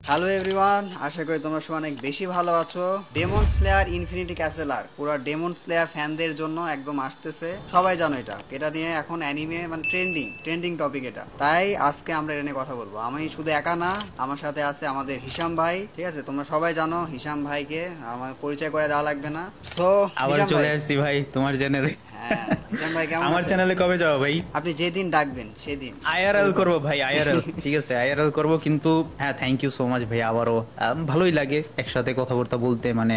Hello everyone, আশা করি তোমরা সবাই অনেক বেশি ভালো আছো। ডেমন স্লেয়ার ইনফিনিটি ক্যাসেলার পুরো ডেমন স্লেয়ার ফ্যানদের জন্য একদম আসতেছে, সবাই জানো এটা এটা নিয়ে এখন অ্যানিমে মানে ট্রেন্ডিং টপিক এটা। তাই আজকে আমরা এটা নিয়ে কথা বলবো। আমি শুধু একা না, আমার সাথে আছে আমাদের হিসাম ভাই। ঠিক আছে, তোমরা সবাই জানো হিসাম ভাইকে, আমার পরিচয় করে দেওয়া লাগবে না। সো আবার হিসাম চলে ভাই। আসছি ভাই তোমার চ্যানেলে। হ্যাঁ, হিসাম ভাই কেমন আমার আছেন? চ্যানেলে কবে যাও ভাই? আপনি যেদিন ডাকবেন সেদিন। আইআরএল করবো ভাই, আইআরএল ঠিক আছে, আইআরএল করবো। কিন্তু হ্যাঁ, থ্যাংক ইউ সো মাচ ভাই। আবারও ভালোই লাগে একসাথে কথাবার্তা বলতে। মানে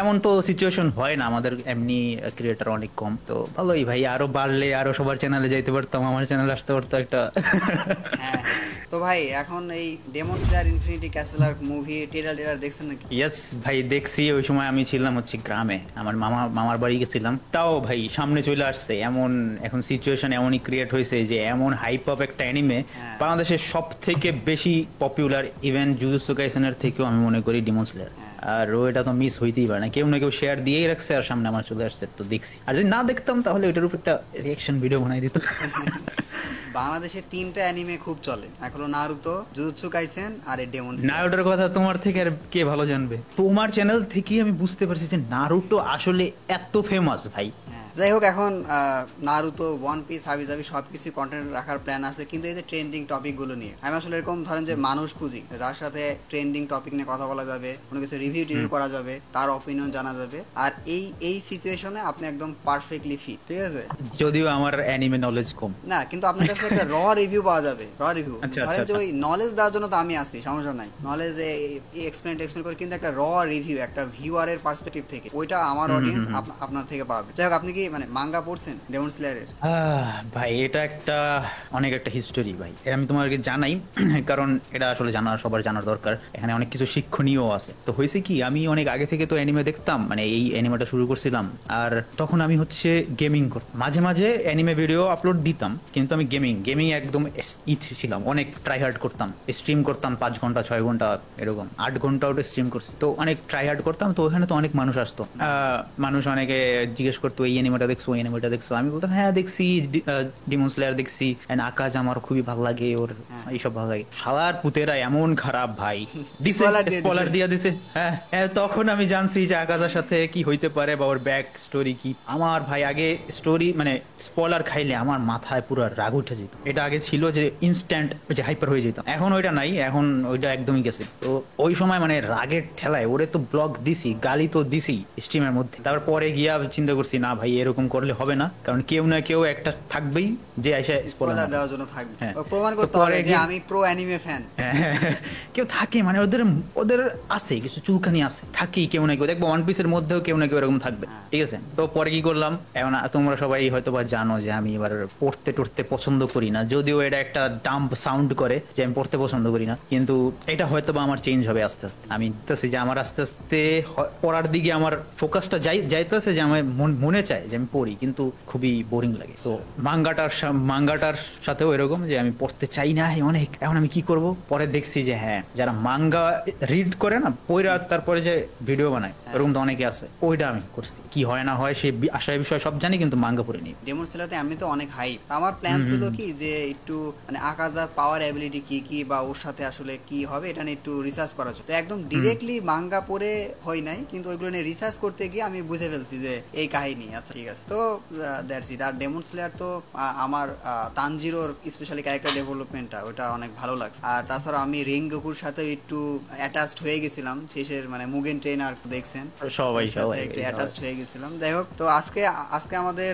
এমন তো সিচুয়েশন হয় না, আমাদের এমনি ক্রিয়েটার অনেক কম, তো ভালোই ভাই। আরো বাড়লে আরো সবার চ্যানেলে যাইতে পারতাম, আমার চ্যানেলে আসতে পারতো একটা। হ্যাঁ হ্যাঁ, তো ভাই এখন এই ডেমন স্লেয়ার ইনফিনিটি ক্যাসেলার মুভি টেলার দেখছেন নাকি? ইয়েস ভাই, দেখছি। ওই সময় আমি ছিলাম হচ্ছে গ্রামে, আমার মামার বাড়ি গেছিলাম। তাও ভাই সামনে চলে আসছে এমন, এখন সিচুয়েশন এমনই ক্রিয়েট হয়েছে যে এমন হাইপ আপ একটা অ্যানিমে হ্যাঁ বাংলাদেশের সব থেকে বেশি পপুলার। ইভেন জুজুৎসু কাইসেনের থেকেও আমি মনে করি ডিমন স্লেয়ার। হ্যাঁ। আর ও এটা তো মিস হইতেই পারে না, কেউ না কেউ শেয়ার দিয়েই রাখছে আর সামনে আমার চলে আসছে, তো দেখছি। আর যদি না দেখতাম তাহলে ওইটার উপর একটা রিয়াকশন ভিডিও বানাই দিত। বাংলাদেশে তিনটা অ্যানিমে খুব চলে, এক হলো নারুতো, জুজুৎসু কাইসেন আর এই ডেমন না, স্লেয়ার। ওটার কথা তোমার থেকে আর কে ভালো জানবে? তোমার চ্যানেল থেকেই আমি বুঝতে পারছি যে নারুটো আসলে এত ফেমাস ভাই। হ্যাঁ, যাই হোক এখন নারুতো, ওয়ান পিস, হাবিজাবি সবকিছু কন্টেন্ট রাখার প্ল্যান আছে, কিন্তু এই যে ট্রেন্ডিং টপিক গুলো নিয়ে আমি আসলে এরকম ধরেন যে মানুষ খুঁজি যার সাথে ট্রেন্ডিং টপিক নিয়ে কথা বলা যাবে, কোনো কিছু রিভিউ করা যাবে, তার অপিনিয়ন জানা যাবে। আর এই সিচুয়েশনে আপনি একদম পারফেক্টলি ফিট। ঠিক আছে, যদিও আমার অ্যানিমে নলেজ কম। না কিন্তু আপনার কাছে একটা রিভিউ পাওয়া যাবে, রিভিউ। আচ্ছা আচ্ছা ধরেন যে আচ্ছা। ওই নলেজ দেওয়ার জন্য তো আমি আছি, সমস্যা নাই, নলেজ এক্সপ্লেন করে, কিন্তু একটা রিভিউ, একটা ভিউয়ারের পার্সপেক্টিভ থেকে, ওইটা আমার হুম হুম অডিয়েন্স হুম হুম। আপনার থেকে পাবে। যাই হোক, আপনি কি মানে মাঙ্গা পড়ছেন ডেমন স্লেয়ারের? ভাই এটা একটা অনেক একটা হিস্টোরি ভাই, এটা আমি তোমাকে জানাই। কারণ এটা আসলে সবার জানার দরকার। এখানে অনেক কিছু শিক্ষণীয় আছে। তো হয়েছে কি, আমি অনেক আগে থেকে তো অ্যানিমে দেখতাম, মানে এই অ্যানিমেটা শুরু করছিলাম। আর তখন আমি হচ্ছে গেমিং করতাম, মাঝে মাঝে অ্যানিমে ভিডিও আপলোড দিতাম, কিন্তু আমি গেমিং একদম ছিলাম, অনেক ট্রাই হার্ড করতাম। স্ট্রিম করতাম 5 ঘন্টা 6 ঘন্টা, এরকম 8 ঘন্টা ওটা স্ট্রিম করছি। তো অনেক ট্রাই হার্ড করতাম। তো ওখানে তো অনেক মানুষ আসতো, মানুষ অনেকে জিজ্ঞেস করতো এই অ্যানিমেটা দেখছো, ওই অ্যানিমেটা দেখছো। আমি বলতাম হ্যাঁ দেখছি, ডিমন স্লেয়ার দেখছি, এন্ড আকাশ আমার খুবই ভালো লাগে, ওর হ্যাঁ, এইসব ভালো লাগে। শালার পুতেরা এমন খারাপ ভাই, দিছে স্পয়লার দিয়ে দিছে। স্পয়লার দিয়ে দিছে। হ্যাঁ হ্যাঁ, তখন আমি জানছি যে আকাশের সাথে কি হইতে পারে বা ওর ব্যাক স্টোরি কি। আমার ভাই আগে স্টোরি মানে স্পয়লার খাইলে আমার মাথায় পুরো রাগ উঠে যেত। এটা আগে ছিল যে ইনস্ট্যান্ট যে হাইপার হয়ে যেত, এখন ওইটা নাই, এখন ওইটা একদমই গেছে। তো ওই সময় মানে রাগের ঠেলায় ওরে তো ব্লক দিছি, গালি তো দিছি স্ট্রিমের মধ্যে। তারপর পরে গিয়া চিন্তা করছি না ভাই, এরকম করলে হবে না, কারণ কেউ না কেউ একটা থাকবেই যে এসে স্পয়লার স্পয়লার মারবে। দেওয়ার জন্য থাকবে, হ্যাঁ, ও প্রমাণ তো করতে হবে পরে যে গিয়ে আমি প্রো অ্যানিমে ফ্যান। হ্যাঁ, কেউ থাকে, মানে ওদের ওদের আছে কিছু চুলকানি আছে, থাকেই কেউ না কেউ। দেখবো ওয়ান পিসের মধ্যেও কেউ না কেউ এরকম থাকবে, হ্যাঁ। ঠিক আছে। তো পরে কি করলাম, এখন তোমরা সবাই হয়তো বা জানো যে আমি এবার পড়তে টড়তে পছন্দ করি না, যদিও এটা একটা ডাম্প সাউন্ড করে যে আমি পড়তে পছন্দ করি না, কিন্তু এটা হয়তো বা আমার চেঞ্জ হবে আস্তে আস্তে। আমি দেখতেছি যে আমার আস্তে আস্তে পড়ার দিকে আমার ফোকাসটা যাইতেছে, যে আমার মনে চায় যে আমি পড়ি, কিন্তু খুবই বোরিং লাগে। তো মাঙ্গাটার সাথেও এরকম যে আমি পড়তে চাই না অনেক। এখন আমি কি করব, পরে দেখছি যে হ্যাঁ, যারা মাঙ্গা রিড করে না, পড়া তারপরে যে ভিডিও বানায়, এরকম তো অনেকে আছে। ওইটা আমি করছি, কি হয় না হয় সে আশায় বিষয় সব জানি, কিন্তু মাঙ্গা পড়ে নিই। ডেমন স্লেয়ারতে আমি তো অনেক হাইপ। আমার প্ল্যান ছিল কি যে একটু মানে আকাজার পাওয়ার অ্যাবিলিটি কি কি বা ওর সাথে আসলে কি হবে এটা নিয়ে একটু রিসার্চ করা হচ্ছে। তো একদম ডিরেক্টলি মাঙ্গা পড়ে হয় নাই, কিন্তু ওইগুলো নিয়ে রিসার্চ করতে গিয়ে আমি বুঝে ফেলছি যে এই কাহিনী। আচ্ছা ঠিক আছে, তো দ্যাটস ইট। আর ডেমন স্লেয়ার তো আমার তানজিরোর স্পেশালি ক্যারেক্টার ডেভেলপমেন্টটা ওটা অনেক ভালো লাগছে। আর তাছাড়া আমি রিংগোকুর সাথে একটু অ্যাটাচড হয়ে গেছিলাম শেষের মানে মুগেন ট্রেনার দেখছেন, সবাই ওর সাথে সবাই একটু সবাই। অ্যাটাচড হয়ে গেছিলাম। যাই হোক, তো আজকে আজকে আমাদের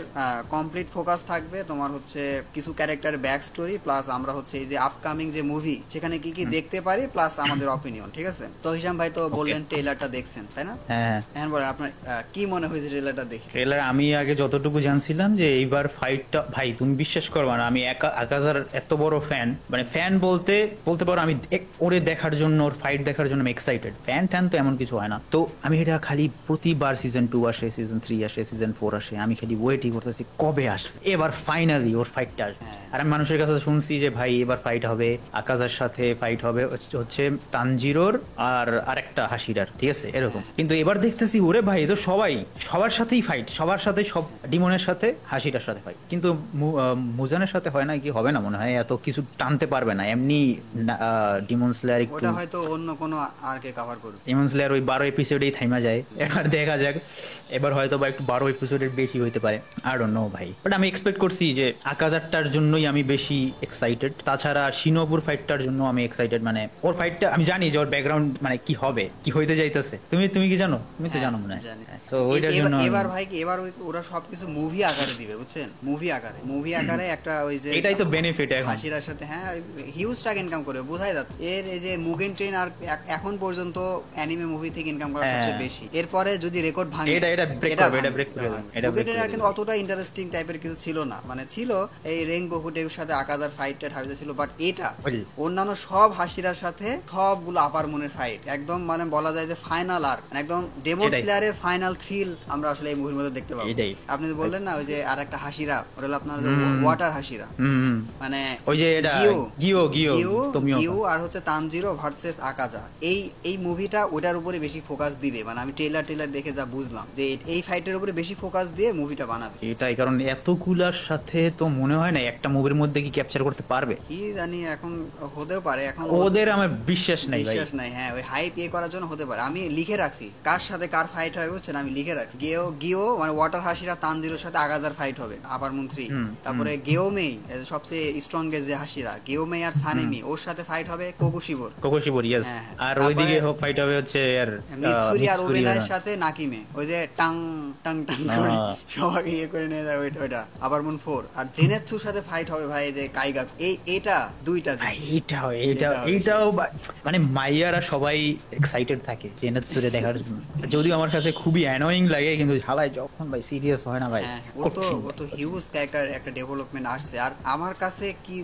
কমপ্লিট ফোকাস থাকবে তোমার হচ্ছে কিছু ক্যারেক্টার ব্যাক স্টোরি, প্লাস আমরা হচ্ছে এই যে আপকামিং যে মুভি সেখানে কি কি দেখতে পারি, প্লাস আমাদের অপিনিয়ন। ঠিক আছে, তো হিসাম ভাই তো বললেন ট্রেলারটা দেখছেন তাই না? হ্যাঁ, এখন বলেন আপনার কি মনে হয়েছে ট্রেলারটা দেখে? ট্রেলার আমি আগে যতটুকু জানছিলাম যে এইবার ফাইটটা, ভাই তুমি বিশ্বাস করবা না, আমি আকাজার এত বড় ফ্যান, মানে ফ্যান বলতে পারো। আমি ওরে দেখার জন্য, ওর ফাইট দেখার জন্য আমি এক্সাইটেড। ফ্যান ট্যান তো এমন কিছু হয় না। তো আমি এটা খালি প্রতিবার সিজন 2 আসে, সিজন 3 আসে, সিজন 4 আসে, আমি খালি ওয়েটই করতেছি কবে আসবে এবার ফাইনালি ওর ফাইটটা আসবে। হ্যাঁ আর আমি মানুষের কাছে শুনছি যে ভাই এবার ফাইট হবে, আকাজার সাথে ফাইট হবে হচ্ছে তানজিরোর আর আরেকটা হাসিরার, ঠিক আছে এরকম। কিন্তু এবার দেখতেছি ওরে ভাই, তো সবার সাথেই ফাইট, সবার সাথে, সব ডিমনের সাথে, হাসিরার সাথে ফাইট, কিন্তু মুজানের সাথে হয় না, কি হবে না মনে হয়, এত কিছু টানতে পারবে না এমনি। ডিমন স্লেয়ার একটু, ওটা হয়তো অন্য কোনো আর্কে কভার করবে। ডিমন স্লেয়ার ওই 12 এপিসোডেই থাইমা যায়, এবার দেখা যাক, এবার হয়তো বা একটু 12 এপিসোডের বেশি হইতে পারে, আই ডোন্ট নো ভাই। বাট আমি এক্সপেক্ট করছি যে আকাজারটার জন্যই আমি বেশি এক্সাইটেড, তাছাড়া শিনোবুর ফাইটটার জন্য আমি এক্সাইটেড, মানে ওর ফাইটটা আমি জানি যে ওর ব্যাকগ্রাউন্ড মানে কি হবে, কি হইতে যাইতেছে। তুমি কি জানো? তুমি তো জানো মনে হয়। তো ওইটার জন্য এবার ভাই কি, এবার ওরা সবকিছু মুভি আকারে দিবে, বুঝছেন, মুভি আকারে একটা ওই যে এটাই তো বেনিফিট এখন হাসিরার সাথে, হ্যাঁ হিউজ টাকা ইনকাম করে, বোঝাই যাচ্ছে। এর এই যে মুগেন ট্রেন আর এখন পর্যন্ত অ্যানিমে মুভি থেকে ইনকাম করা সবচেয়ে বেশি। এরপরে যদি রেকর্ড ভাঙে, এটা ব্রেক করবে, এটা ব্রেক করবে। মুগেন ট্রেন আর কিন্তু অতটা ইন্টারেস্টিং টাইপের কিছু ছিল না, মানে ছিল এই রেঙ্গোকুটের সাথে আকাজার ফাইটটা ঠাবিতে ছিল, বাট এটা অন্যান্য সব হাসিরার সাথে সবগুলো আপার মনের ফাইট, একদম মানে বলা যায় যে ফাইনাল আর্ক, একদম ডেমন স্লেয়ারের ফাইনাল থ্রিল আমরা আসলে এই মুভির মধ্যে দেখতে পাবো। আপনি বললেন না ওই যে আর একটা হাসিরা, ওটা হলো আপনার ওয়াটার হাসিরা, মানে ওই যে এটা গিও আর হচ্ছে তানজিরো ভার্সেস আকাজা। এই মুভিটা ওটার উপরে বেশি ফোকাস দিবে, মানে আমি ট্রেলার দেখে যা বুঝলাম যে এই ফাইটের উপরে বেশি ফোকাস দিয়ে মুভিটা বানাবে। এটাই কারণ এতগুলার সাথে তো মনে হয় না একটা মুভির মধ্যে কি ক্যাপচার করতে পারবে, কি জানি, এখন হতেও পারে, এখন ওদের আমার বিশ্বাস নাই। হ্যাঁ ওই হাইপ করার জন্য হতে পারে। আমি লিখে রাখছি কার সাথে কার ফাইট হবে, বুঝছেন, আমি লিখে রাখছি গিও মানে ওয়াটার হাসিরা তানজিরোর সাথে আগাজার ফাইট হবে আপার মন্ত্রী। তারপরে গেওমেই সবচেয়ে স্ট্রংগেস্ট যে হাসিরা, গেওমেই আর সানেমি, ওর সাথে ফাইট হবে কোকোশিবর, ইয়েস। আর ওইদিকে ফাইট হবে হচ্ছে আর মিৎসুরি আর ওবেনাইয়ের সাথে নাকিমে, ওই যে টাং টাং টাং করে সবাইকে করে নিয়ে যায় ওইটা আবার মুন 4। আর জেনেৎসুর সাথে ফাইট হবে ভাই যে কাইগা, এটা দুইটা এইটাও মানে মাইয়ারা সবাই এক্সাইটেড থাকে জেনেৎসুরে দেখার জন্য, যদিও আমার কাছে খুবই অ্যানোয়িং লাগে, কিন্তু হালায় যখন ভাই সিরিয়াস হয় না ভাই, ও তো হিউজ ক্যারেক্টার একটা ডেভেলপমেন্ট আসছে। আর আমার কাছে কি,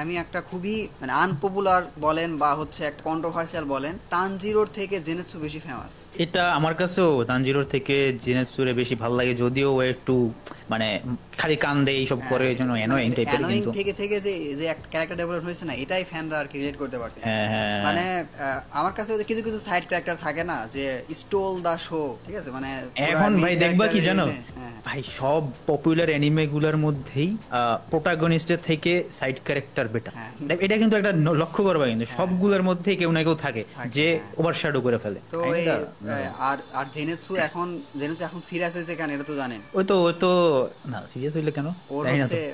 আমি একটা খুবই মানে আনপপুলার বলেন বা হচ্ছে একটা কন্ট্রোভার্সিয়াল বলেন, তানজিরোর থেকে জেনেৎসু বেশি ফেমাস। এটা আমার কাছেও তানজিরোর থেকে জেনেৎসুরে বেশি ভালো লাগে, যদিও ও একটু মানে খালি কান্দে এইসব করে, এই জন্য অ্যানোয়িং টাইপের, কিন্তু থেকে যে একটা ক্যারেক্টার ডেভেলপ হয়েছে না, এটাই ফ্যানরা আর কি রিলেট করতে পারছে। মানে আমার কাছে কিছু সাইড ক্যারেক্টার থাকে না যে স্টোল দা শো, ঠিক আছে, মানে এখন ভাই দেখবা কি জানো ভাই, সব পপুলার অ্যানিমে গুলার মধ্যেই প্রোটাগনিস্টের থেকে সাইড ক্যারেক্টার বেটার। এটা কিন্তু একটা লক্ষ্য করবা, কিন্তু সবগুলোর মধ্যেই কেউ না কেউ থাকে যে ওভারশ্যাডো করে ফেলে। তো আর জেনেৎসু এখন সিরিয়াস হয়েছে কেন এটা তো জানেন? ওই তো না, সিরিয়াস হইলে কেন,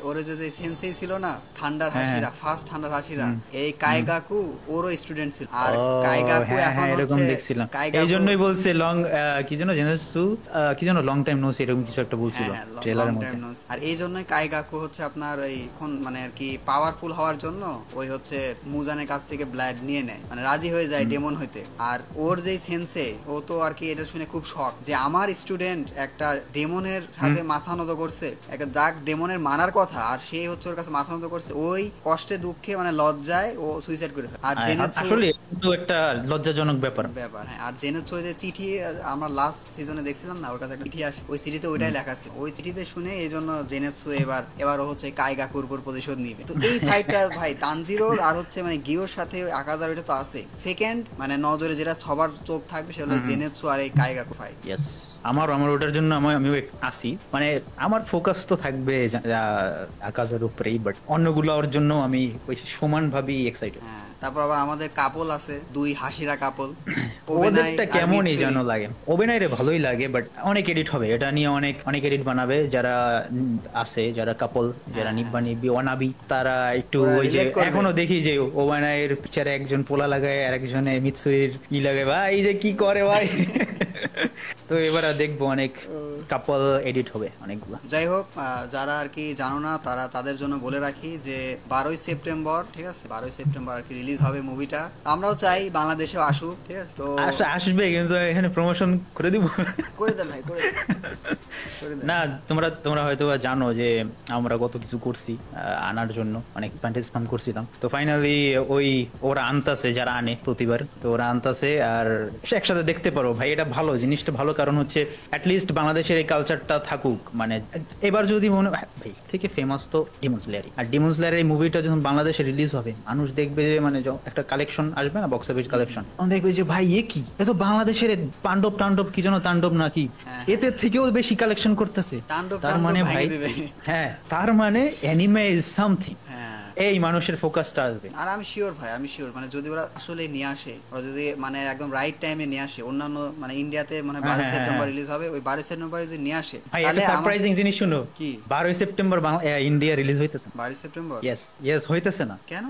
ওর যে সেন্সেই ছিল না ঠান্ডার হাসিরা, ফার্স্ট ঠান্ডার হাসিরা, এই কাইগাকু ওরও স্টুডেন্ট ছিল। আর কাইগাকু এখন এরকম দেখছিলাম, এই জন্যই বলছে লং কি যেন জেনেৎসু কি যেন লং টাইম নো এরকম কিছু একটা বলছিল ট্রেলারের মধ্যে। আর এই জন্যই কাইগাকু হচ্ছে আপনার ওই মানে আর কি পাওয়ারফুল হওয়ার জন্য ওই হচ্ছে মুজানের কাছ থেকে ব্লাড নিয়ে নেয়, মানে রাজি হয়ে যায় ডেমন হইতে। আর ওর যেই সেন্সে, ও তো আর কি এটা শুনে খুব শক যে আমার স্টুডেন্ট একটা ডেমনের সাথে মাথা নত করছে, একটা যাক ডেমনের মানার কথা, আর সে হচ্ছে ওর কাছে মাথা নত করছে, ওই কষ্টে দুঃখে মানে লজ্জায় ও সুইসাইড করে ফেলে। আর জেনেৎসু আসলে তো একটা লজ্জাজনক ব্যাপার। হ্যাঁ, আর জেনেৎসু যে চিঠি আমরা লাস্ট সিজনে দেখছিলাম না, ওর কাছে একটা চিঠি আসে, ওই চিঠিতে ওইটাই লেখা ছিল। ওই চিঠিতে শুনে এই জন্য জেনেৎসু এবারও হচ্ছে কাইগাকুর উপর প্রতিশোধ নিবে। তো এই ফাইটটা ভাই তানজিরোর আর হচ্ছে মানে গিওর সাথে আকাজার ওইটা তো আছে, সেকেন্ড মানে নজরে যেটা সবার চোখ থাকবে সেটা হলো জেনেৎসু আর এই কাইগাকু ফাইট। ইয়েস, আমার ওটার জন্য আমিও আসি, মানে আমার ফোকাস তো থাকবে আকাশের উপরেই, বাট অন্যগুলোর জন্য আমি ওই সমান ভাবেই এক্সাইটেড। তারপর আবার আমাদের কাপল আছে, দুই হাসিরা কাপল, ওদেরটা কেমনই যেন লাগে, অভিনয় ভালোই লাগে, বাট অনেক এডিট হবে, এটা নিয়ে অনেক এডিট বানাবে যারা আছে, যারা কাপল, যারা নিব্বা নিব্বি অনাবি, তারা একটু ওই যে এখনো দেখি যে অভিনয়ের পিছনে একজন পোলা লাগায় আর একজনে মিৎসুরির লাগায়, ভাই এই যে কি করে ভাই। তো এবার দেখবো অনেক কাপল এডিট হবে অনেকগুলো। যাই হোক, যারা আর কি জানো না তারা তাদের জন্য বলে রাখি যে 12ই সেপ্টেম্বর, ঠিক আছে, 12ই সেপ্টেম্বর আর কি রিলিজ হবে মুভিটা। আমরাও চাই বাংলাদেশেও আসুক, ঠিক আছে, তো আসবে, কিন্তু এখানে প্রমোশন করে দিব, করে দেন ভাই, করে না তোমরা হয়তো জানো যে আমরা কত কিছু করছি আনার জন্য, অনেক অ্যাডভান্টেজ ফান্ড করছিলাম, তো ফাইনালি ওই ওরা আনতাছে, যারা আনে প্রতিবার, তো ওরা আনতাছে আর একসাথে দেখতে পারো ভাই, এটা ভালো, জিনিসটা ভালো, কারণ হচ্ছে অ্যাটলিস্ট বাংলাদেশে বাংলাদেশের এই কালচারটা থাকুক, মানে এবার যদি মনে ভাই থেকে ফেমাস তো ডিমন স্লেয়ারই, আর ডিমন স্লেয়ারের এই মুভিটা যখন বাংলাদেশে রিলিজ হবে মানুষ দেখবে যে মানে একটা কালেকশন আসবে না, বক্স অফিস কালেকশন, তখন দেখবে যে ভাই এ কি, এ তো বাংলাদেশের পাণ্ডব টাণ্ডব কি যেন তাণ্ডব নাকি, এতে থেকেও বেশি কালেকশন করতেছে। তার মানে ভাই হ্যাঁ, তার মানে অ্যানিমে ইজ সামথিং, এই মানুষের ফোকাসটা আসবে। আর আমি শিওর ভাই, আমি শিওর মানে যদি ওরা আসলে নিয়ে আসে, ওরা যদি মানে একদম রাইট টাইমে নিয়ে আসে, অন্যান্য মানে ইন্ডিয়াতে মানে 12 সেপ্টেম্বর রিলিজ হবে, ওই 12 সেপ্টেম্বরে যদি নিয়ে আসে তাহলে সারপ্রাইজিং জিনিস শুনো, কি 12 সেপ্টেম্বর ইন্ডিয়া রিলিজ হইতেছে। 12 সেপ্টেম্বর ইয়েস হইতেছে না কেন?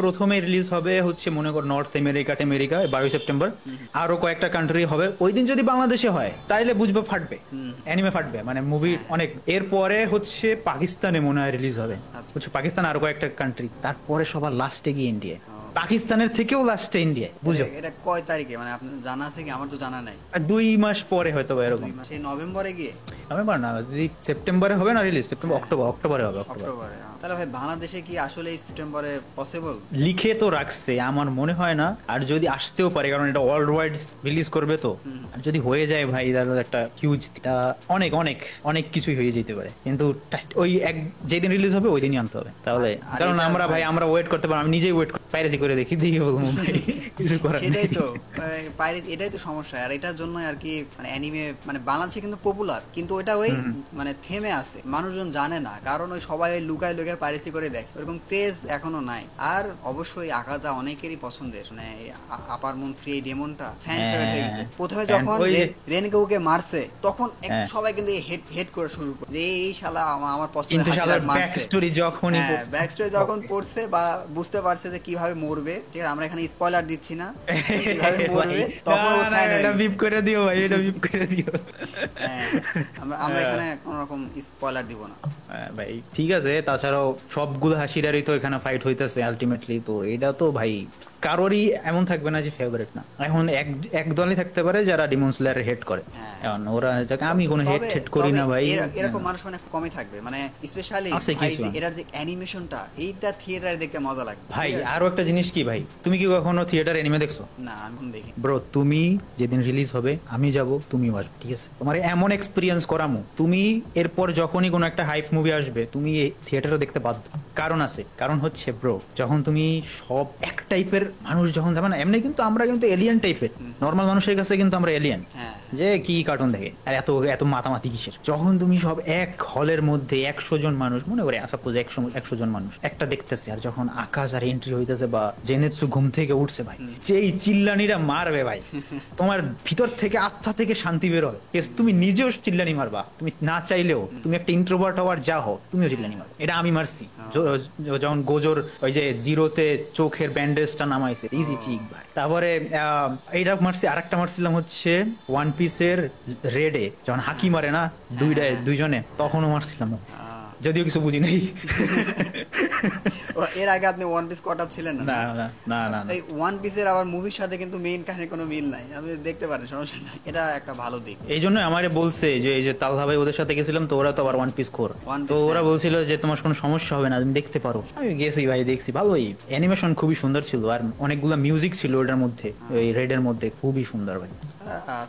প্রথমে রিলিজ হবে হচ্ছে মনে কর নর্থ আমেরিকা 12 সেপ্টেম্বর, আরো কয়েকটা কান্ট্রি হবে। ওই দিন যদি বাংলাদেশে হয় তাইলে বুঝবে ফাটবে, অ্যানিমে ফাটবে, মানে মুভি অনেক। এরপরে হচ্ছে পাকিস্তানে মনে হয় রিলিজ হবে, হচ্ছে পাকিস্তান আরো একটা কান্ট্রি, তারপরে সবার লাস্টে গিয়ে ইন্ডিয়া, পাকিস্তানের থেকেও লাস্টে ইন্ডিয়া। বুঝো এটা কয় তারিখে মানে আপনার জানা আছে কি? আমার তো জানা নাই। 2 মাস পরে হয়তো এরকম, সেই নভেম্বরে গিয়ে, নভেম্বর না, যদি সেপ্টেম্বরে হবে না রিলিজ, সেপ্টেম্বর অক্টোবরে হবে। অক্টোবরে। তাহলে ভাই বাংলাদেশে কি আসলে সেপ্টেম্বরে পসিবল? লিখে তো রাখছে, আমার মনে হয় না, আর যদি আসতেও পারে কারণ এটা ওয়ার্ল্ড ওয়াইড রিলিজ করবে তো, আর যদি হয়ে যায় ভাই তাহলে একটা হিউজ, এটা অনেক অনেক অনেক কিছুই হয়ে যেতে পারে। কিন্তু ওই যেদিন রিলিজ হবে ওই দিনই আনতে হবে তাহলে, কারণ আমরা ওয়েট করতে পারবো, আমি নিজেই ওয়েট পাইরেসি করে দেখি দিয়ে বলবো ভাই কিছু করার নেই। সেটাই তো পাইরেসি, এটাই তো সমস্যা। আর এটার জন্য আর কি মানে অ্যানিমে মানে বাংলাদেশে কিন্তু পপুলার, কিন্তু ওটা ওই মানে থেমে আছে, মানুষজন জানে না, কারণ ওই সবাই ওই লুকায় লুকায় পাইরেসি করে দেখে, ওরকম ক্রেজ এখনো নাই। আর অবশ্যই আকাজা অনেকেরই পছন্দের, মানে আপার মুন 3 এই ডেমনটা ফ্যান ফেভারিট হয়ে গেছে। প্রথমে যখন রেনকেউকে মারছে তখন সবাই কিন্তু হেড করে শুরু করে যে এই শালা আমার পছন্দের হাসিলার মারছে। ব্যাক স্টোরি যখন পড়ছে বা বুঝতে পারছে যে কিভাবে মরবে, ঠিক আছে, আমরা এখানে স্পয়লার দিচ্ছি না কিভাবে মরবে, তখন ও ফ্যান হয়ে গেছে। বিপ করে দিও ভাই, এটা বিপ করে দিও। আমরা এখানে কোনো রকম স্পয়লার দিব না ভাই, ঠিক আছে। তাছাড়াও সবগুলো হাসিরারই তো এখানে ফাইট হইতেছে আলটিমেটলি, তো এটা তো ভাই কারোরই এমন থাকবে না যে ফেভারিট না। এখন এক দলই থাকতে পারে যারা ডিমন স্লেয়ার হেড করে, এখন ওরা, আমি কোনো হেড করি না ভাই, এরকম মানুষ মানে কমই থাকবে, মানে স্পেশালি এটার যে অ্যানিমেশনটা, এইটা থিয়েটারে দেখতে মজা লাগে ভাই। আরো একটা জিনিস কি ভাই, তুমি কি কখনো থিয়েটার অ্যানিমে দেখছো? না, আমি দেখি ব্রো। তুমি যেদিন রিলিজ হবে আমি যাব, তুমি আসবে, ঠিক আছে, তোমার এমন এক্সপিরিয়েন্স করামু, তুমি এরপর যখনই কোনো একটা হাইপ মুভি আসবে তুমি থিয়েটারে দেখতে বাধ্য। কারণ আছে, কারণ হচ্ছে ব্রো, যখন তুমি সব এক টাইপের মানুষ যখন যাবে না, এমনি কিন্তু আমরা কিন্তু এলিয়ান টাইপের, নর্মাল মানুষের কাছে কিন্তু আমরা এলিয়ান, যে কি কার্টুন দেখে আর এত মাতামাতি কিসের। যখন তুমি সব এক হলের মধ্যে 100 জন মানুষ, মনে করে সাপোজ 100 জন মানুষ একটা দেখতেছে, আর যখন আকাশ আর এন্ট্রি হইতেছে বা জেনেৎসু ঘুম থেকে উঠছে ভাই, যে এই চিল্লানিরা মারবে ভাই, তোমার ভিতর থেকে আত্মা থেকে শান্তি বের হবে। তুমি নিজেও চিল্লানি মারবা, তুমি না চাইলেও, তুমি একটা ইন্ট্রোভার্ট হওয়ার যা হও, তুমিও চিল্লানি মারবা। এটা আমি মারছি যখন গোজোর ওই যে জিরোতে চোখের ব্যান্ডেজটা নামাইছে, ইজি ঠিক ভাই। তারপরে এইটা মারছি, আরেকটা মারছিলাম হচ্ছে ওয়ান পিসের রেডে যখন হাকি মারে না দুইজনে, তখনও মারছিলাম, যদিও কিছু বুঝি নাই। এর আগে আপনি ওয়ান পিস কট আপ ছিলেন না? না না, এই ওয়ান পিসের আবার মুভির সাথে কিন্তু মেইন কাহিনীর কোনো মিল নাই, আপনি দেখতে পারেন, সমস্যা নাই, এটা একটা ভালো দিক। এই জন্য আমারে বলছে যে এই যে তালহা ভাই ওদের সাথে গেছিলাম, তো ওরা তো আবার ওয়ান পিস খোর, তো ওরা বলছিল যে তোমার কোনো সমস্যা হবে না, তুমি দেখতে পারো। আমি গেছি ভাই, দেখছি, ভালোই, অ্যানিমেশন খুবই সুন্দর ছিল, আর অনেকগুলো মিউজিক ছিল ওটার মধ্যে, ওই রেডের মধ্যে, খুবই সুন্দর ভাই।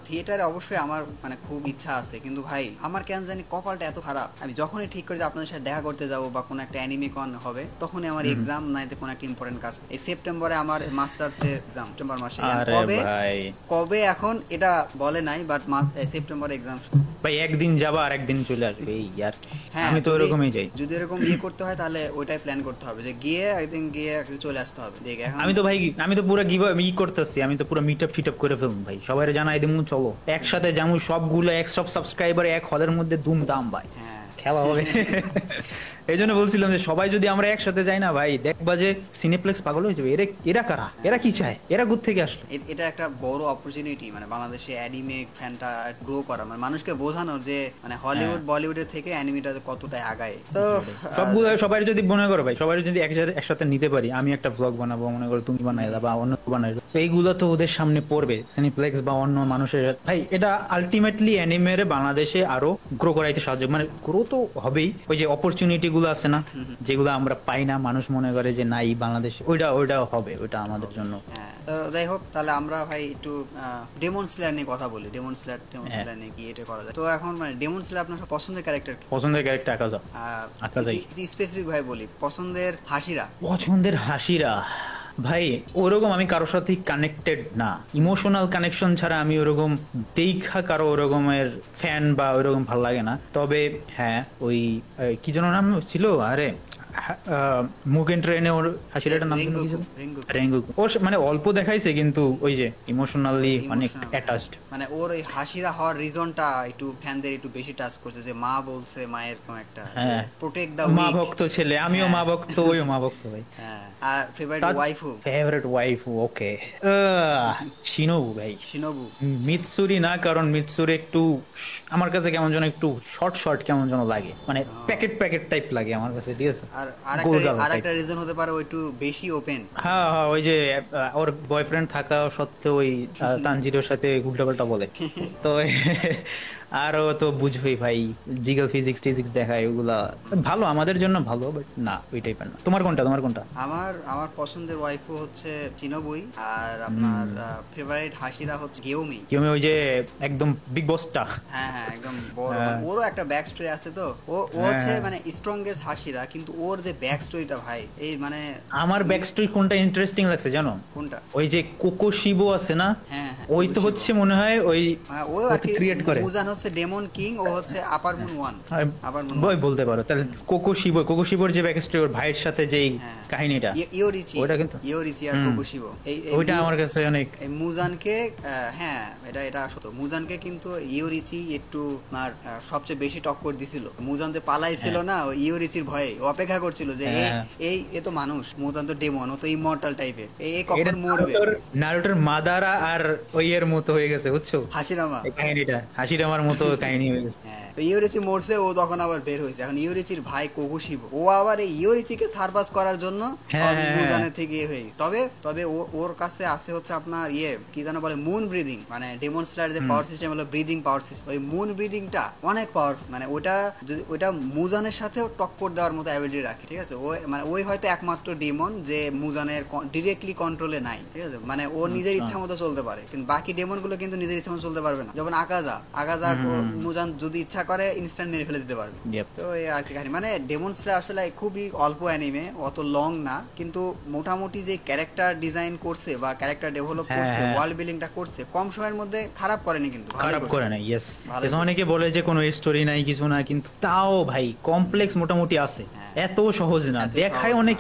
থিয়েটারে অবশ্যই আমার মানে খুব ইচ্ছা আছে, কিন্তু ভাই আমার কেন জানি কপালটা এত খারাপ, আমি যখনই ঠিক করে যে আপনাদের সাথে দেখা করতে যাবো বা কোনো একটা অ্যানিমে কন হবে, তখনই আমার এক্সাম নাইতে কোনো একটা ইম্পর্টেন্ট কাজ। এই সেপ্টেম্বরে আমার মাস্টার্স এক্সাম, সেপ্টেম্বর মাসে, কবে এখন এটা বলে নাই, বাট সেপ্টেম্বরে এক্সাম ভাই। একদিন যাবা আর একদিন চলে আসবে, এই আর আমি তো এরকমই যাই। যদি এরকম করতে হয় তাহলে ওইটাই প্ল্যান করতে হবে, যে গিয়ে একদিন গিয়ে চলে আসতে হবে। দেখে আমি তো পুরো করতেছি, আমি তো পুরো মিটআপ ফিটআপ করে ফেলবো ভাই, সবাই জানাই দিমু, চলো একসাথে যাবো, সবগুলো সব সাবস্ক্রাইবার এক হলের মধ্যে দুমদাম ভাই, খেলা হবে। এই জন্য বলছিলাম যে সবাই যদি আমরা একসাথে যাই না ভাই, দেখবা যে সিনেপ্লেক্স পাগল হয়ে যাবে। এরা কারা, এরা কি চায়, এরা কোথা থেকে আসলো? এটা একটা বড় অপরচুনিটি, মানে বাংলাদেশে অ্যানিমে ফ্যানটা গ্রো করা, মানে মানুষকে বোঝানোর যে মানে হলিউড বলিউডের থেকে অ্যানিমেটা কতটা আগায়। তো সবগুলো সবাই যদি মনে করো ভাই, সবাই যদি একসাথে নিতে পারি, আমি একটা ব্লগ বানাবো, মনে করো তুমি বানাই বা অন্য বানাই, এইগুলো তো ওদের সামনে পড়বে, সিনেপ্লেক্স বা অন্য মানুষের ভাই। এটা আলটিমেটলি অ্যানিমের বাংলাদেশে আরো গ্রো করাইতে সাহায্য, মানে গ্রো তো হবেই, ওই যে অপরচুনিটি যেগুলো আছে না, যেগুলো আমরা পাই না, মানুষ মনে করে যে নাই বাংলাদেশ, ওইটা হবে, ওইটা আমাদের জন্য। হ্যাঁ, তো যাই হোক, তাহলে আমরা ভাই একটু ডেমন স্লেয়ার নিয়ে কথা বলি। ডেমন স্লেয়ার নিয়ে কি এটা করা যায়? তো এখন মানে ডেমন স্লেয়ার আপনার পছন্দের ক্যারেক্টার কি? পছন্দের ক্যারেক্টার আকাজাই। স্পেসিফিক ভাই বলি, পছন্দের হাসিরা। পছন্দের হাসিরা ভাই ওরকম আমি কারোর সাথে কানেক্টেড না, ইমোশনাল কানেকশন ছাড়া আমি ওরকম দেখা কারো ওরকমের ফ্যান বা ওরকম ভালো লাগে না। তবে হ্যাঁ, ওই কি যেন নাম ছিল, আরে মুগেন ট্রেনে ওর হাসিরাটার নাম ছিল রেঙ্গুকু। ওর মানে অল্প দেখাইছে কিন্তু ওই যে ইমোশনালি অনেক অ্যাটাচড। মানে ওর ওই হাসিরা হওয়ার রিজনটা একটু ফ্যানদের একটু বেশি টাচ করছে, যে মা বলছে, মায়ের কোন একটা প্রোটেক্ট দা উইক, মা ভক্ত ছেলে, আমিও মা ভক্ত, ওইও মা ভক্ত ভাই। হ্যাঁ, আর ফেভারিট ওয়াইফু ওকে শিনোবু ভাই। শিনোবু মিৎসুরি না, কারণ মিৎসুরি একটু আমার কাছে কেমন যেন একটু শর্ট কেমন যেন লাগে, মানে প্যাকেট টাইপ লাগে আমার কাছে, ঠিক আছে। আর আরেকটা রিজন হতে পারে ও একটু বেশি ওপেন। হ্যাঁ, ওই যে ওর বয়ফ্রেন্ড থাকা সত্ত্বেও ওই তানজিরোর সাথে উল্টাপাল্টা বলে তো আর ও তো বুঝবই ভাই, জিগল ফিজিক্স দেখায়, ওগুলা ভালো, আমাদের জন্য ভালো, বাট না ওই টাইপের না। তোমার কোনটা? আমার পছন্দের ওয়াইফু হচ্ছে চিনোবুই, আর আপনার ফেভারিট হাসিরা হচ্ছে গেওমি। ওই যে একদম বিগ বসটা। হ্যাঁ, একদম বড়, ওরও একটা ব্যাক স্টোরি আছে। তো ও হচ্ছে মানে স্ট্রংগেস্ট হাসিরা, কিন্তু ওর যে ব্যাক স্টোরিটা ভাই, এই মানে আমার ব্যাক স্টোরি কোনটা ইন্টারেস্টিং লাগছে জানো? কোনটা? ওই যে কোকো শিবো আছে না, ওই তো হচ্ছে মনে হয় ওই ক্রিয়েট করে মুজান হচ্ছে ডেমন কিং, ও হচ্ছে আপার মুন 1, বই বলতে পারো তাহলে। কোকো শিবোর যে ব্যাক স্টোরি, ওর ভাইয়ের সাথে যেই কাহিনীটা, ওটা কিন্তু ইওরিচি আর কোকো শিবো, ওইটা আমার কাছে অনেক। মুজানকে হ্যাঁ, এটা সত্য, মুজানকে কিন্তু ইওরিচি একটু সবচেয়ে বেশি টক্কর দিছিল। মুজান যে পালাইছিল না, ইওরিচির ভয়ে অপেক্ষা করছিল যে এ তো মানুষ, মুজান তো ডেমন, ও তো ইমর্টাল টাইপের, কখন মরবে। নারুটোর মাদারা আর ওই এর মতো হয়ে গেছে, বুঝছো? হাসিরামার মতো কাহিনী হয়ে গেছে। তো ইওরিচি মরছে, ও তখন আবার বের হয়েছে। এখন ইওরিচির ভাই কোকুশিবো, ও আবার এই ইওরিচিকে সার্ভাস করার জন্য মুজানের থেকে তবে ওর কাছে আছে হচ্ছে আপনার কি যেন বলে, মুন ব্রিদিং, মানে ডেমন স্লেয়ার যে পাওয়ার সিস্টেম হলো ব্রিদিং পাওয়ার সিস্টেম, ওই মুন ব্রিদিংটা অনেক পাওয়ারফুল, মানে ওটা মুজানের সাথেও টক্কর দেওয়ার মতো অ্যাবিলিটি রাখে, ঠিক আছে। মানে ওই হয়তো একমাত্র ডেমন যে মুজানের ডিরেক্টলি কন্ট্রোলে নাই, ঠিক আছে। মানে ও নিজের ইচ্ছা মতো চলতে পারে, কিন্তু বাকি ডেমন গুলো কিন্তু নিজের ইচ্ছা মতো চলতে পারবে না। যেমন আকাজা মুজান যদি ইচ্ছা করে ইনস্ট্যান্ট মেরে ফেলে দিতে পারবে। তো এই আর কি কাহিনী, মানে ডেমন স্লেয়ার আসলে খুবই অল্প অ্যানিমে, অত লং না, কিন্তু মোটামুটি যে ক্যারেক্টার ডিজাইন করছে বা ক্যারেক্টার ডেভেলপ করছে, ওয়ার্ল্ড বিল্ডিংটা করছে, কম সময়ের মধ্যে খারাপ করেনি, কিন্তু খারাপ করে না। ইয়েস, অনেকে বলে যে কোনো স্টোরি নাই, কিছু না, কিন্তু তাও ভাই কমপ্লেক্স মোটামুটি আছে, এত সহজ না, দেখায় অনেক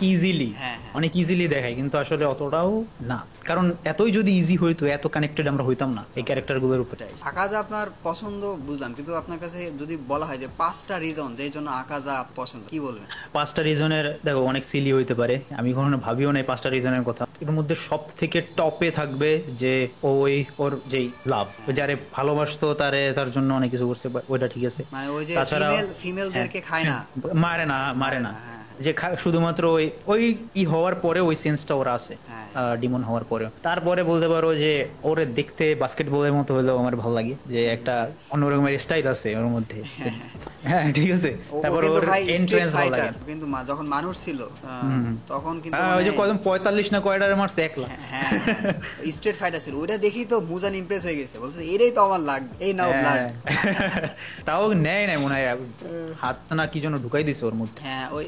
ইজিলি দেখায়, কিন্তু আসলে অতটাও না, কারণ এতই যদি ইজি হইতো, এত কানেক্টেড আমরা হইতাম না এই ক্যারেক্টার গুলোর উপরে। আকাজা আপনার পছন্দ বুঝলাম, কিন্তু আপনার কাছে যদি বলা হয় যে 5টা রিজন যেই জন্য আকাজা পছন্দ, কি বলবেন? 5টা রিজনের, দেখো অনেক সিলি হইতে পারে, আমি কখনো ভাবিও নাই 5টা রিজনের কথা। এর মধ্যে সব থেকে টপে থাকবে যে ওর যেই লাভ, যারে ভালোবাসতো তার জন্য অনেক কিছু করছে, ওইটা ঠিক আছে। মানে ওই যে ফিমেলদেরকে খায় না, মারে না, যে শুধুমাত্র ওই হওয়ার পরে ওই সেন্সটা ওরা আছে, ডিমন হওয়ার পরে। তারপরে বলতে পারো যে ওরে দেখতে বাস্কেটবলের মতো হলেও আমার ভালো লাগে, যে একটা অন্যরকমের স্টাইল আছে ওর মধ্যে। হ্যাঁ, ঠিক আছে। তারপরে ওর এন্ট্রান্স ভালো লাগে, কিন্তু যখন মানুষ ছিল তখন কিন্তু ওই যে কদম 45 না কয়টারে মারছে, একলা। হ্যাঁ, স্ট্রেট ফাইটার ছিল, ওটা দেখেই তো মুজান ইমপ্রেস হয়ে গেছে, বলছে এটাই তো আমার লাগবে, এই নাও ব্লাড। তাও নেয় নাই মনে হয়, হাত না কি যেন ঢুকাই দিছে ওর মধ্যে। হ্যাঁ, ওই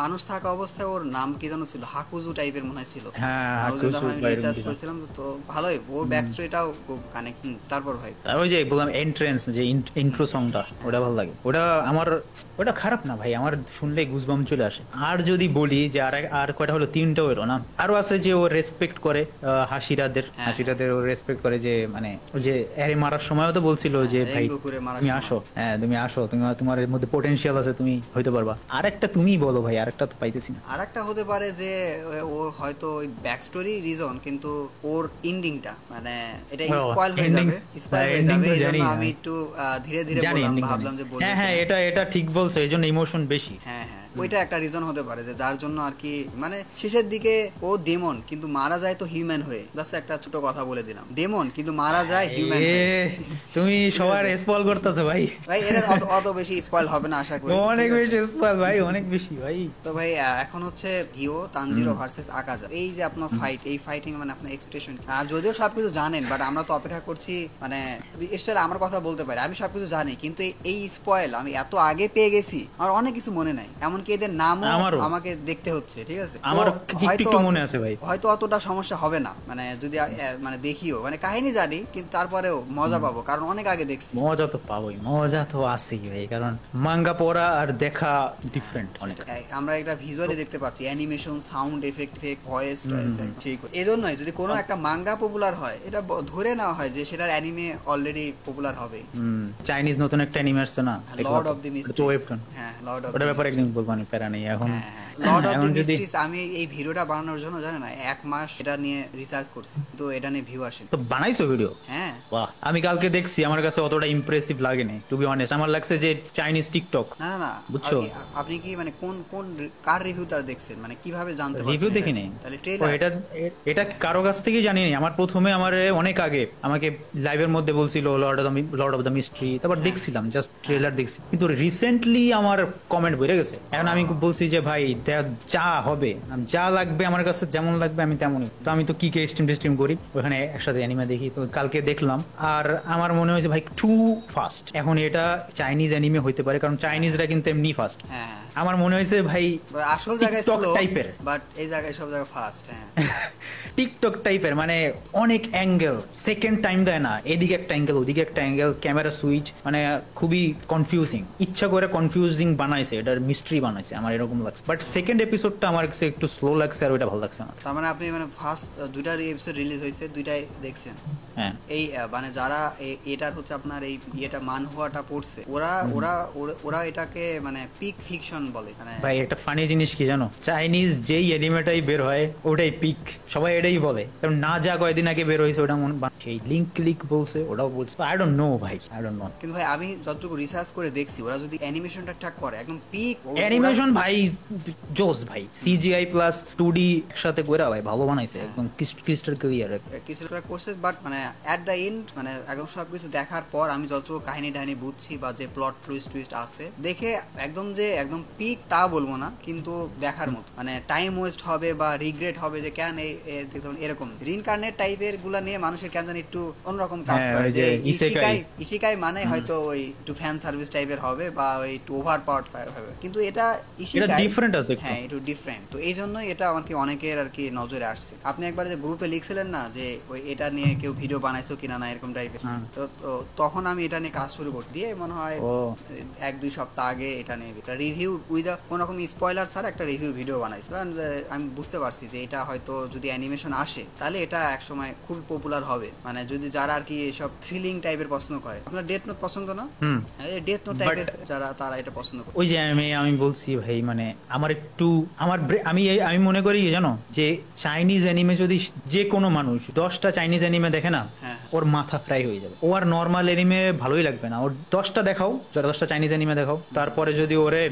মানুষ থাকা অবস্থায় ওর নাম কি যেন ছিল, হাকুজু টাইপের মনে হয় ছিল। হ্যাঁ, রিসার্চ করেছিলাম তো ভালোই, ও ব্যাক স্টোরিটাও খুব কানেক্ট। তারপর ভাই ওই যে বললাম এন্ট্রান্স, যে ইন্ট্রো সংটা, ওটা ভালো লাগে। ওটা খারাপ না ভাই, আমার শুনলে গুজবাম চলে আসে। আর যদি বলি যে আর কয়টা হলো, 3টা হলো না, আরো আছে যে ও রেসপেক্ট করে হাসিরাদের ও রেসপেক্ট করে, যে মানে ওই যে মারার সময়ও তো বলছিল যে ভাই তুমি আসো, তোমার মধ্যে পোটেনশিয়াল আছে, তুমি হইতে পারবা। আরেকটা তুমি বলো ভাই, আরেকটা তো পাইতেছি না। আরেকটা হতে পারে যে ওর হয়তো ওই ব্যাক স্টোরি রিজন, কিন্তু ওর এন্ডিংটা মানে এটা স্পয়েল হয়ে যাবে, এইজন্য আমি একটু ধীরে ধীরে বললাম, ভাবলাম যে বলবো। হ্যাঁ, এটা ঠিক বলছো, এইজন্য ইমোশন বেশি। হ্যাঁ, ওইটা একটা রিজন হতে পারে যে যার জন্য আর কি মানে শেষের দিকে ও ডেমন কিন্তু মারা যায় তো হিউম্যান হয়ে। জাস্ট একটা ছোট কথা বলে দিলাম, ডেমন কিন্তু মারা যায় হিউম্যান হয়ে। তুমি সবার স্পয়েল করতেছো ভাই। ভাই এটা অত বেশি স্পয়েল হবে না আশা করি। অনেক বেশি স্পয়েল ভাই, অনেক বেশি ভাই। তো ভাই এখন হচ্ছে হিও তানজিরো ভার্সেস আকাজা, এই যে আপনার ফাইট, এই ফাইটিং মানে আপনার এক্সপ্রেশন, যদিও সবকিছু জানেন বাট আমরা তো অপেক্ষা করছি মানে স্পেশালি আমার কথা বলতে পারি আমি সবকিছু জানি কিন্তু এই স্পয়েল আমি এত আগে পেয়ে গেছি আমার অনেক কিছু মনে নাই, এমনকি এদের নামও আমাকে দেখতে হচ্ছে। ঠিক আছে, আমার একটু মনে আছে ভাই, হয়তো অতটা সমস্যা হবে না মানে যদি মানে দেখিও মানে কাহিনী জানি কিন্তু তারপরেও মজা পাবো কারণ অনেক আগে দেখছি। মজা তো পাবোই, মজা তো আছেই ভাই, কারণ মাঙ্গা পড়া আর দেখা ডিফারেন্ট অনেক। আমরা একটা ভিজুয়ালি দেখতে পাচ্ছি, অ্যানিমেশন, সাউন্ড এফেক্ট, ভয়েস টয়েস ঠিক। এজন্যই যদি কোনো একটা মাঙ্গা পপুলার হয় এটা ধরে নেওয়া হয় যে সেটার অ্যানিমে অলরেডি পপুলার হবে। চাইনিজ নতুন একটা অ্যানিমে আসছে না, লর্ড অফ দি মিস্ট্রিজ। হ্যাঁ, লর্ড অফ ওটার ব্যাপারে একদিন বলবো, আমি প্যারা নেই এখন। লর্ড অফ দি মিস্ট্রিজ আমি এই ভিডিওটা বানানোর জন্য জানেন না 1 মাস এটা নিয়ে রিসার্চ করছি, তো এটা নিয়ে ভিউ আসে। তো বানাইছো ভিডিও? হ্যাঁ, বাহ, আমি কালকে দেখছি, আমার কাছে অতটা ইমপ্রেসিভ লাগেনি টু বি অনেস্ট। আমার লাগছে যে চাইনিজ টিকটক। না না, বুঝছো আপনি কি মানে কোন কার রিভিউ তার দেখছেন, মানে কিভাবে জানতে পারছেন? রিভিউ দেখিনি, তাহলে ট্রেলার এটা কারো কাছ থেকে জানি না। আমার প্রথমে অনেক আগে আমাকে লাইভের মধ্যে বলছিল লর্ড অফ দ্য মিস্ট্রি, তারপর দেখছিলাম জাস্ট ট্রেলার দেখছি, কিন্তু রিসেন্টলি আমার কমেন্ট বেড়ে গেছে। এখন আমি বলছি যে ভাই যা হবে, যা লাগবে আমার কাছে, যেমন লাগবে আমি তেমনই। তো আমি তো কি স্ট্রিম করি, ওখানে একসাথে অ্যানিমে দেখি। তো কালকে দেখলাম আর আমার মনে হয়েছে ভাই টু ফাস্ট। এখন এটা চাইনিজ অ্যানিমে হইতে পারে কারণ চাইনিজরা কিন্তু এমনি ফাস্ট। আমার মনে হয়েছে ভাই আসল জায়গায় স্লো টাইপের, বাট এই জায়গায় সব জায়গায় ফাস্ট। হ্যাঁ, টিকটক টাইপের, মানে অনেক অ্যাঙ্গেল, সেকেন্ড টাইম দেয় না, এদিকে একটা অ্যাঙ্গেল ওদিকে একটা অ্যাঙ্গেল, ক্যামেরা সুইচ, মানে খুবই কনফিউজিং। ইচ্ছা করে কনফিউজিং বানাইছে, এটার মিস্ট্রি বানাইছে, আমার এরকম লাগছে। বাট সেকেন্ড এপিসোডটা আমার কাছে একটু স্লো লাগছে আর ওইটা ভালো লাগছে না। তার মানে আপনি মানে ফার্স্ট দুইটা এপিসোড রিলিজ হয়েছে, দুইটাই দেখছেন? হ্যাঁ, এই মানে যারা এটার হচ্ছে আপনার এই ইয়েটা মানহুয়াটা পড়ছে ওরা ওরা ওরা এটাকে মানে পিক ফিকশন বলে। মানে ভাই একটা ফানি জিনিস কি জানো, চাইনিজ যেই অ্যানিমেটাই বের হয় ওটাই পিক, সবাই এটাই বলে। কারণ না যা কয়েকদিন আগে বের হয়েছে ওটা সেই লিঙ্ক ক্লিক বলছে, ওটাও বলছে। আই ডোন্ট নো ভাই, আই ডোন্ট নো। কিন্তু ভাই আমি যতটুকু রিসার্চ করে দেখছি ওরা যদি অ্যানিমেশনটা ঠিক করে একদম পিক অ্যানিমেশন ভাই জোস ভাই, সিজিআই প্লাস 2D একসাথে কইরা ভাই ভালো বানাইছে, একদম ক্রিস্টাল ক্লিয়ার করছে। বাট মানে এট দ্য এন্ড মানে একদম সবকিছু দেখার পর আমি যতটুকু কাহিনী বুঝছি বা যে প্লট টুইস্ট আছে দেখে একদম যে একদম পিক তা বলবো না, কিন্তু দেখার মতো। মানে টাইম ওয়েস্ট হবে বা রিগ্রেট হবে যে কেন এরকম রিইনকার্নেট টাইপের গুলা নিয়ে মানুষের কেন জানি একটু অন্যরকম কাজ করে। যে ইসিকাই মানে হয়তো ওই একটু ফ্যান সার্ভিস টাইপের হবে বা ওই একটু ওভার পাওয়ার্ড হবে, কিন্তু এটা ইসিকাই ডিফারেন্ট আছে। হ্যাঁ, একটু ডিফারেন্ট। তো এই জন্যই এটা আমাকে অনেকের আর কি নজরে আসছে। আপনি একবার যে গ্রুপে লিখছিলেন না যে ওই এটা নিয়ে কেউ ভিডিও বানাইছো কিনা না এরকম টাইপের, তো তখন আমি এটা নিয়ে কাজ শুরু করছি। দিয়ে মনে হয় 1-2 সপ্তাহ আগে এটা নিয়ে একটা রিভিউ উইথ কোন রকম স্পয়লার ছাড়া একটা রিভিউ ভিডিও বানাইছি। কারণ আমি বুঝতে পারছি যে এটা হয়তো যদি অ্যানিমেশন আসে তাহলে এটা একসময় খুব পপুলার হবে। মানে যদি যারা আর কি এসব থ্রিলিং টাইপের পছন্দ করে, আপনার ডেথ নোট পছন্দ না? ডেথ নোট টাইপের যারা তারা এটা পছন্দ করে। ওই যে আমি বলছি ভাই, মানে আমার একটু আমি মনে করি জানো যে চাইনিজ অ্যানিমে যদি যে কোনো মানুষ 10টা চাইনিজ অ্যানিমে দেখে না, ওর মাথা ফ্রাই হয়ে যাবে। ও আর নর্মাল অ্যানিমে ভালোই লাগবে না। ওর 10টা দেখাও, 10টা চাইনিজ অ্যানিমে দেখাও, তারপরে যদি ওরে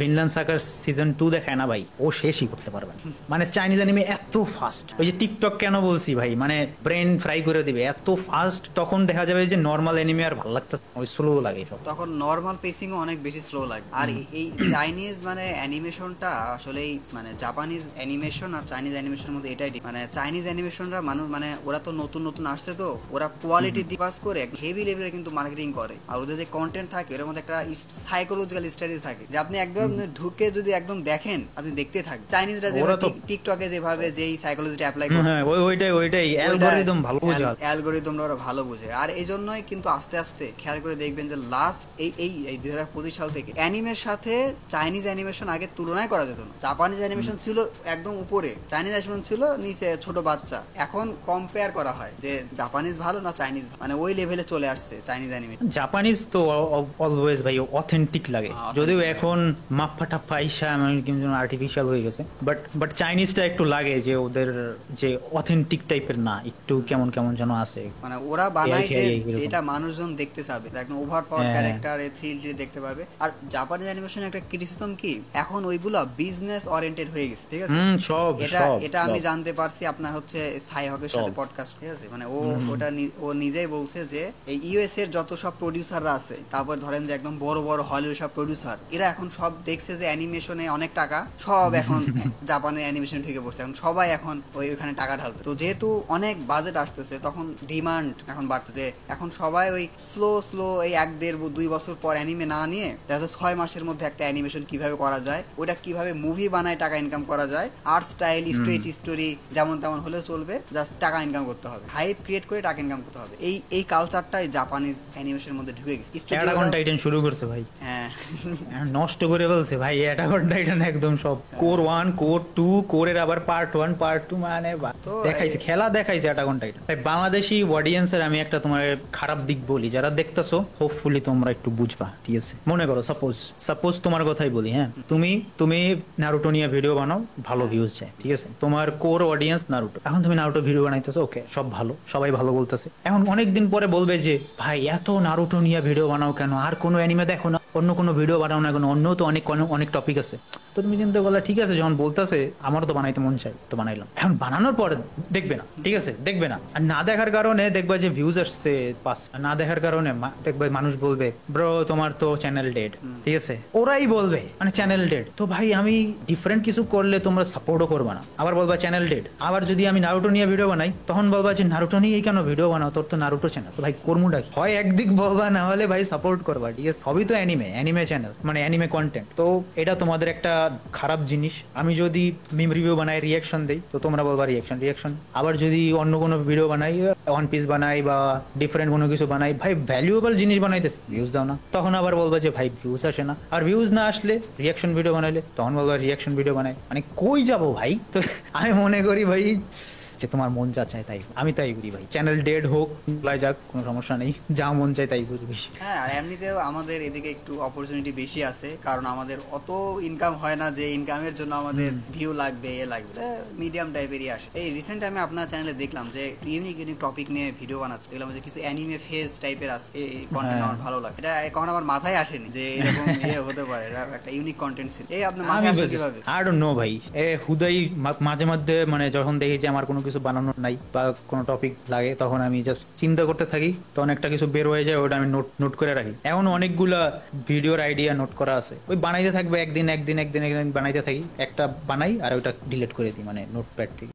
ভিনল্যান্ড সাগার সিজন 2 দেখায় না ভাই, ও শেষই করতে পারবে। মানে চাইনিজ অ্যানিমে এত ফাস্ট, ওই যে টিকটক কেন বলছি ভাই, মানে ব্রেন ফ্রাই করে দিবে এত ফাস্ট। তখন দেখা যাবে যে নর্মাল অ্যানিমে আর ভালো লাগতে, ওই স্লো লাগে সব, তখন নর্মাল পেসিংও অনেক বেশি স্লো লাগে। আর এই চাইনিজ মানে অ্যানিমেশনটা আসলে মানে জাপানিজ অ্যানিমেশন আর চাইনিজ অ্যানিমেশনের মধ্যে এটাই মানে চাইনিজ অ্যানিমেশনরা মানুষ মানে ওরা তো নতুন আসছে, তো ওরা কোয়ালিটি দিপাস করে হেভি লেভেলে কিন্তু মার্কেটিং করে। আর ওদের যে কন্টেন্ট থাকে ওর মধ্যে একটা সাইকোলজিক্যাল স্টাডিজ থাকে যে আপনি একদম ঢুকে যদি একদম দেখেন আপনি দেখতে থাকেন। চাইনিজরা যেভাবে টিকটকে যেভাবে যেই সাইকোলজিটা অ্যাপ্লাই করে ওইটাই অ্যালগরিদম ভালো বোঝে, অ্যালগরিদমটা ওরা ভালো বোঝে। আর এই জন্যই কিন্তু আস্তে আস্তে খেয়াল করে দেখবেন যে লাস্ট এই 2025 সাল থেকে অ্যানিমের সাথে চাইনিজ অ্যানিমেশন আগে তুলনায় করা যেত না। জাপানিজ অ্যানিমেশন ছিল একদম উপরে, চাইনিজ অ্যানিমেশন ছিল নিচে ছোট বাচ্চা। এখন কম্পেয়ার করা হয় যে জাপানিজ ভালো না চাইনিজ, মানে ওই লেভেলে চলে আসছে চাইনিজ অ্যানিমেশন। জাপানিজ তো অলওয়েজ ভাই অথেন্টিক লাগে, যদিও এখন এখন মাপ্পা টাপ্পা আইসা কিন্তু আর্টিফিশিয়াল হয়ে গেছে, বাট চাইনিজটা একটু লাগে যে ওদের যে অথেন্টিক টাইপের না, একটু কেমন কেমন যেন আছে, মানে ওরা বানায় যে এরকম। যেটা মানুষজন দেখতে চাবে, একদম ওভার পাওয়ার ক্যারেক্টার, 3D দেখতে পাবে। আর জাপানিজ অ্যানিমেশন একটা ক্রিটিসিজম কি, এখন ওইগুলো বিজনেস ওরিয়েন্টেড হয়ে গেছে, ঠিক আছে? সব এটা আমি জানতে পারছি আপনার হচ্ছে সাই হকের সাথে পডকাস্ট, ঠিক আছে? মানে ও নিজেই বলছে যে এই ইউএস এর যত সব প্রডিউসাররা আছে, তারপর ধরেন যে একদম বড় বড় হলিউড সব প্রডিউসার, এরা এখন সব দেখছে যে অ্যানিমেশনে অনেক টাকা, সব এখন জাপানে অ্যানিমেশন ঢুকে পড়ছে, এখন সবাই এখন ওইখানে টাকা ঢালতে। তো যেহেতু অনেক বাজেট আসতেছে, তখন ডিমান্ড এখন বাড়তেছে, এখন সবাই ওই স্লো এই 1-1.5-2 বছর পর অ্যানিমে না নিয়ে দেখা যায় 6 মাসের মধ্যে একটা অ্যানিমেশন কিভাবে করা যায়, ওটা কিভাবে মুভি বানায় টাকা ইনকাম করা যায়, আর্ট স্টাইল স্ট্রেট স্টোরি যেমন তেমন হলে চলবে, জাস্ট টাকা ইনকাম করতে হবে, হাইপ ক্রিয়েট করে টাকা ইনকাম করতে হবে। এই কালচারটাই জাপানিজ অ্যানিমেশনের মধ্যে ঢুকে গেছে। অ্যাটাক অন টাইটান শুরু করছে ভাই, হ্যাঁ নষ্ট করে বলছে ভাই অ্যাটাক অন টাইটান একদম সব কোর 1 কোর 2 কোরের আবার পার্ট 1 পার্ট 2, মানে তো দেখাইছে, খেলা দেখাইছে অ্যাটাক অন টাইটান। ভাই বাংলাদেশি অডিয়েন্সের আমি একটা তোমার খারাপ দিক বলি, যারা দেখতেছো হোপফুলি তোমরা একটু বুঝবা, ঠিক আছে? মনে করো সাপোজ তোমার কথাই বলি, হ্যাঁ, তুমি নারুটো নিয়ে ভিডিও বানাও, ভালো ভিউজ যায়, ঠিক আছে? তোমার কোর অডিয়েন্স নারুটো, এখন তুমি নারুটো ভিডিও বানাইতেছো, ওকে, সব ভালো, সবাই ভালো বলতেছে। এখন অনেকদিন পরে বলবে যে ভাই এত নারুটো নিয়ে ভিডিও বানাও কেন, আর কোনো অ্যানিমে দেখো না, অন্য কোনো ভিডিও বানাও না কেন, অন্য তো অনেক টপিক আছে। তো তুমি চিন্তা করলে ঠিক আছে, যখন বলতেছে আমারও তো বানাইতে মন চাই, তো বানাইলাম। এখন বানানোর পর দেখবে না, ঠিক আছে, দেখবে না, আর না দেখার কারণে দেখবা যে ভিউজ আসছে 5, না দেখার কারণে দেখবে মানুষ বলবে ব্রো তোমার তো চ্যানেল ডেড, ঠিক আছে? ওরাই বলবে মানে চ্যানেল ডেড। তো ভাই আমি ডিফারেন্ট কিছু করলে তোমরা সাপোর্টও করবা না, আবার বলবা চ্যানেল ডেড। আবার যদি আমি নারুটো নিয়ে ভিডিও বানাই, তখন বলবা যে নারুটো নিয়ে কেন ভিডিও বানাও, তোর তো নারুটো চ্যানেল। তো ভাই কর্মটা কি হয়, একদিক বলবা, না হলে ভাই সাপোর্ট করবা, ঠিক আছে? সবই তো অ্যানিমে চ্যানেল, মানে অ্যানিমে কন্টেন্ট। তো এটা তোমাদের একটা খারাপ জিনিস। আমি যদি মিম রিভিউ বানাই, রিয়াকশন দেই, তো তোমরা বলবা রিয়াকশন। আবার যদি অন্য কোনো ভিডিও বানাই, ওয়ান পিস বানাই বা ডিফারেন্ট কোনো কিছু বানাই, ভাই ভ্যালুয়েবল জিনিস বানাইতেছে, ভিউজ দাও না, তখন আবার বলবা যে ভাই ভিউজ আসে না। আর ভিউজ না আসলে রিয়াকশন ভিডিও বানাইলে তখন বলবা রিয়াকশন ভিডিও বানাই, মানে কই যাবো ভাই? তো আমি মনে করি ভাই যে তোমার মন যা চায় তাই, আমি তাই করি ভাই, চ্যানেল ডেড হোক লাই যাক, কোনো সমস্যা নেই, যা মন চায় তাই করবি। হ্যাঁ, আর এমনিতেও আমাদের এদিকে একটু অপরচুনিটি বেশি আছে, কারণ আমাদের অত ইনকাম হয় না যে ইনকামের জন্য আমাদের ভিউ লাগবে, মিডিয়াম টাইপেরই আসে। এই রিসেন্ট আমি আপনার চ্যানেলে দেখলাম যে ইউনিক টপিক নিয়ে ভিডিও বানাচ্ছে, দেখলাম যে কিছু অ্যানিমে ফেজ টাইপের আছে, এই কন্টেন্ট আমার ভালো লাগে। এটা কখন আমার মাথায় আসেনি যে এরকম হতে পারে, এটা একটা ইউনিক কন্টেন্ট ছিল। এই আপনার মাথায় আসে কিভাবে? আই ডোন্ট নো ভাই, হুদাই মাঝে মধ্যে মানে যখন দেখি যে আমার কোনো কিছু বানানোর নাই বা কোনো টপিক লাগে, তখন আমি জাস্ট চিন্তা করতে থাকি, তখন একটা কিছু বের হয়ে যায়, ওটা আমি নোট করে রাখি। এখন অনেকগুলা ভিডিওর আইডিয়া নোট করা আছে, ওই বানাইতে থাকবে, একদিন বানাইতে থাকি, একটা বানাই আর ওইটা ডিলিট করে দিই, মানে নোটপ্যাড থেকে।